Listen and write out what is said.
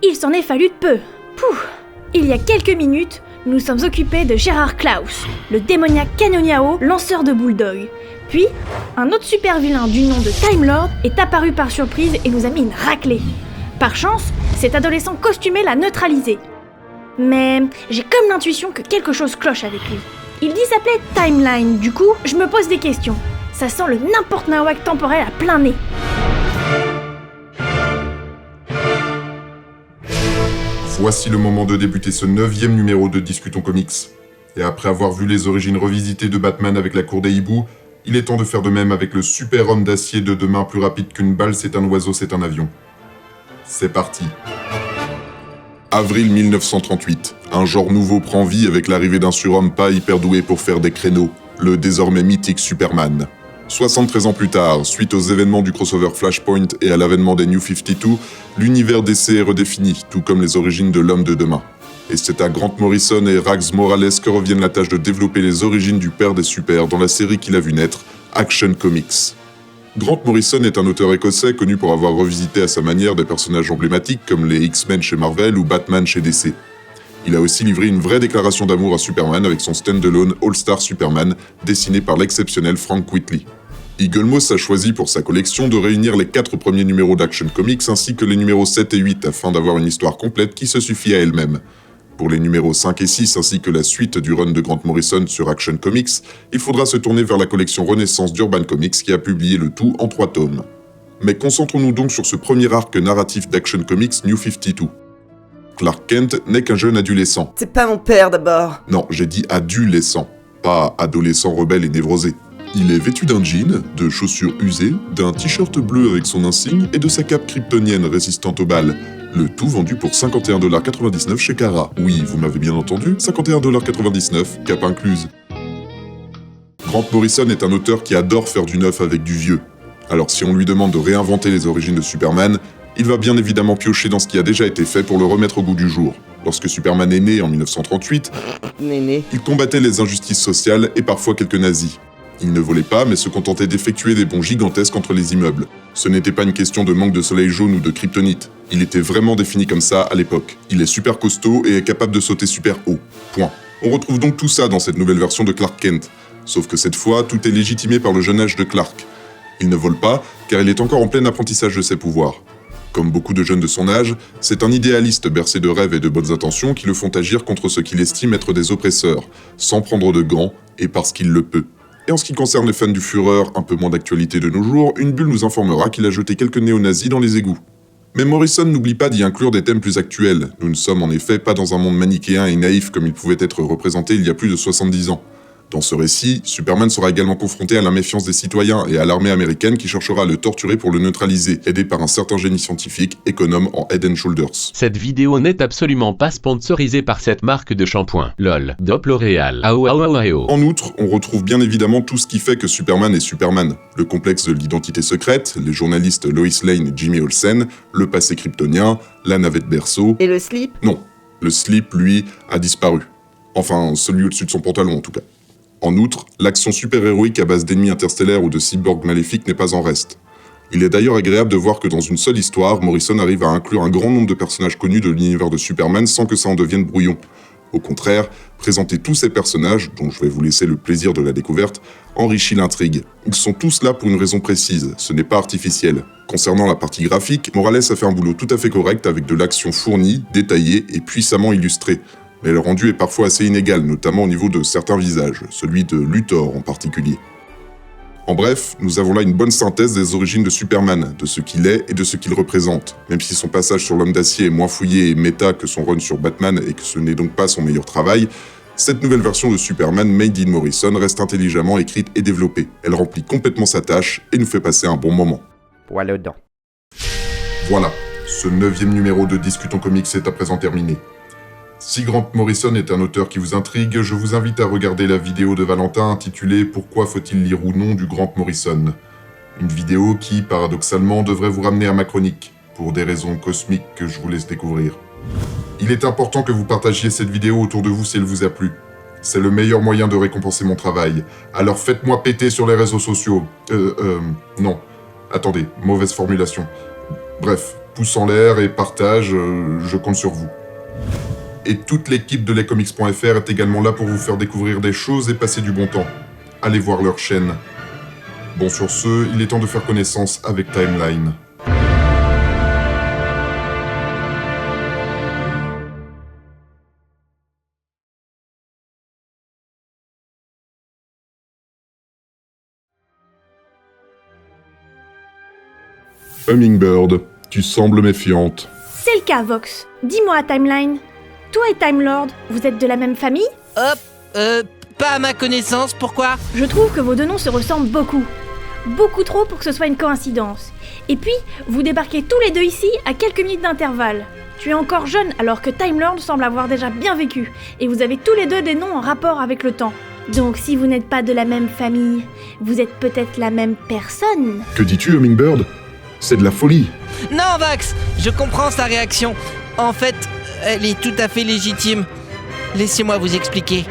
Il s'en est fallu de peu. Pouf. Il y a quelques minutes, nous sommes occupés de Gérard Klaus, le démoniaque Canoniao, lanceur de bulldog. Puis, un autre super vilain du nom de Time Lord est apparu par surprise et nous a mis une raclée. Par chance, cet adolescent costumé l'a neutralisé. Mais j'ai comme l'intuition que quelque chose cloche avec lui. Il dit s'appeler Timeline, du coup, je me pose des questions. Ça sent le n'importe nawak temporel à plein nez. Voici le moment de débuter ce 9e numéro de Discutons Comics. Et après avoir vu les origines revisitées de Batman avec la cour des hiboux, il est temps de faire de même avec le super homme d'acier de demain plus rapide qu'une balle, c'est un oiseau, c'est un avion. C'est parti. Avril 1938. Un genre nouveau prend vie avec l'arrivée d'un surhomme pas hyper doué pour faire des créneaux, le désormais mythique Superman. 73 ans plus tard, suite aux événements du crossover Flashpoint et à l'avènement des New 52, l'univers DC est redéfini, tout comme les origines de l'homme de demain. Et c'est à Grant Morrison et Rags Morales que reviennent la tâche de développer les origines du père des super dans la série qu'il a vu naître, Action Comics. Grant Morrison est un auteur écossais connu pour avoir revisité à sa manière des personnages emblématiques comme les X-Men chez Marvel ou Batman chez DC. Il a aussi livré une vraie déclaration d'amour à Superman avec son stand-alone All-Star Superman, dessiné par l'exceptionnel Frank Whiteley. Eagle Moss a choisi pour sa collection de réunir les 4 premiers numéros d'Action Comics ainsi que les numéros 7 et 8 afin d'avoir une histoire complète qui se suffit à elle-même. Pour les numéros 5 et 6 ainsi que la suite du run de Grant Morrison sur Action Comics, il faudra se tourner vers la collection Renaissance d'Urban Comics qui a publié le tout en 3 tomes. Mais concentrons-nous donc sur ce premier arc narratif d'Action Comics New 52. Clark Kent n'est qu'un jeune adolescent. C'est pas mon père d'abord. Non, j'ai dit adolescent, pas adolescent rebelle et névrosé. Il est vêtu d'un jean, de chaussures usées, d'un t-shirt bleu avec son insigne et de sa cape kryptonienne résistante aux balles. Le tout vendu pour 51,99$ chez Cara. Oui, vous m'avez bien entendu, 51,99$, cape incluse. Grant Morrison est un auteur qui adore faire du neuf avec du vieux. Alors si on lui demande de réinventer les origines de Superman, il va bien évidemment piocher dans ce qui a déjà été fait pour le remettre au goût du jour. Lorsque Superman est né en 1938, il combattait les injustices sociales et parfois quelques nazis. Il ne volait pas, mais se contentait d'effectuer des bonds gigantesques entre les immeubles. Ce n'était pas une question de manque de soleil jaune ou de kryptonite. Il était vraiment défini comme ça à l'époque. Il est super costaud et est capable de sauter super haut. Point. On retrouve donc tout ça dans cette nouvelle version de Clark Kent. Sauf que cette fois, tout est légitimé par le jeune âge de Clark. Il ne vole pas, car il est encore en plein apprentissage de ses pouvoirs. Comme beaucoup de jeunes de son âge, c'est un idéaliste bercé de rêves et de bonnes intentions qui le font agir contre ceux qu'il estime être des oppresseurs, sans prendre de gants et parce qu'il le peut. Et en ce qui concerne les fans du Führer, un peu moins d'actualité de nos jours, une bulle nous informera qu'il a jeté quelques néo-nazis dans les égouts. Mais Morrison n'oublie pas d'y inclure des thèmes plus actuels. Nous ne sommes en effet pas dans un monde manichéen et naïf comme il pouvait être représenté il y a plus de 70 ans. Dans ce récit, Superman sera également confronté à la méfiance des citoyens et à l'armée américaine qui cherchera à le torturer pour le neutraliser, aidé par un certain génie scientifique, économe en Head and Shoulders. Cette vidéo n'est absolument pas sponsorisée par cette marque de shampoing. LOL. Dop L'Oréal. En outre, on retrouve bien évidemment tout ce qui fait que Superman est Superman. Le complexe de l'identité secrète, les journalistes Lois Lane et Jimmy Olsen, le passé kryptonien, la navette berceau... Et le slip ? Non. Le slip, lui, a disparu. Enfin, celui au-dessus de son pantalon en tout cas. En outre, l'action super-héroïque à base d'ennemis interstellaires ou de cyborgs maléfiques n'est pas en reste. Il est d'ailleurs agréable de voir que dans une seule histoire, Morrison arrive à inclure un grand nombre de personnages connus de l'univers de Superman sans que ça en devienne brouillon. Au contraire, présenter tous ces personnages, dont je vais vous laisser le plaisir de la découverte, enrichit l'intrigue. Ils sont tous là pour une raison précise, ce n'est pas artificiel. Concernant la partie graphique, Morales a fait un boulot tout à fait correct avec de l'action fournie, détaillée et puissamment illustrée. Mais le rendu est parfois assez inégal, notamment au niveau de certains visages, celui de Luthor en particulier. En bref, nous avons là une bonne synthèse des origines de Superman, de ce qu'il est et de ce qu'il représente. Même si son passage sur l'Homme d'Acier est moins fouillé et méta que son run sur Batman et que ce n'est donc pas son meilleur travail, cette nouvelle version de Superman made in Morrison reste intelligemment écrite et développée. Elle remplit complètement sa tâche et nous fait passer un bon moment. Voilà dedans. Voilà, ce 9e numéro de Discutons Comics est à présent terminé. Si Grant Morrison est un auteur qui vous intrigue, je vous invite à regarder la vidéo de Valentin intitulée « Pourquoi faut-il lire ou non du Grant Morrison ?» Une vidéo qui, paradoxalement, devrait vous ramener à ma chronique, pour des raisons cosmiques que je vous laisse découvrir. Il est important que vous partagiez cette vidéo autour de vous si elle vous a plu. C'est le meilleur moyen de récompenser mon travail. Alors faites-moi péter sur les réseaux sociaux. Non. Attendez, mauvaise formulation. Bref, pouce en l'air et partage, je compte sur vous. Et toute l'équipe de lescomics.fr est également là pour vous faire découvrir des choses et passer du bon temps. Allez voir leur chaîne. Bon, sur ce, il est temps de faire connaissance avec Timeline. Hummingbird, tu sembles méfiante. C'est le cas, Vox. Dis-moi, Timeline. Toi et Time Lord, vous êtes de la même famille? Pas à ma connaissance, pourquoi? Je trouve que vos deux noms se ressemblent beaucoup. Beaucoup trop pour que ce soit une coïncidence. Et puis, vous débarquez tous les deux ici à quelques minutes d'intervalle. Tu es encore jeune alors que Time Lord semble avoir déjà bien vécu, et vous avez tous les deux des noms en rapport avec le temps. Donc si vous n'êtes pas de la même famille, vous êtes peut-être la même personne. Que dis-tu, Hummingbird? C'est de la folie. Non, Vax, je comprends sa réaction. En fait, elle est tout à fait légitime. Laissez-moi vous expliquer.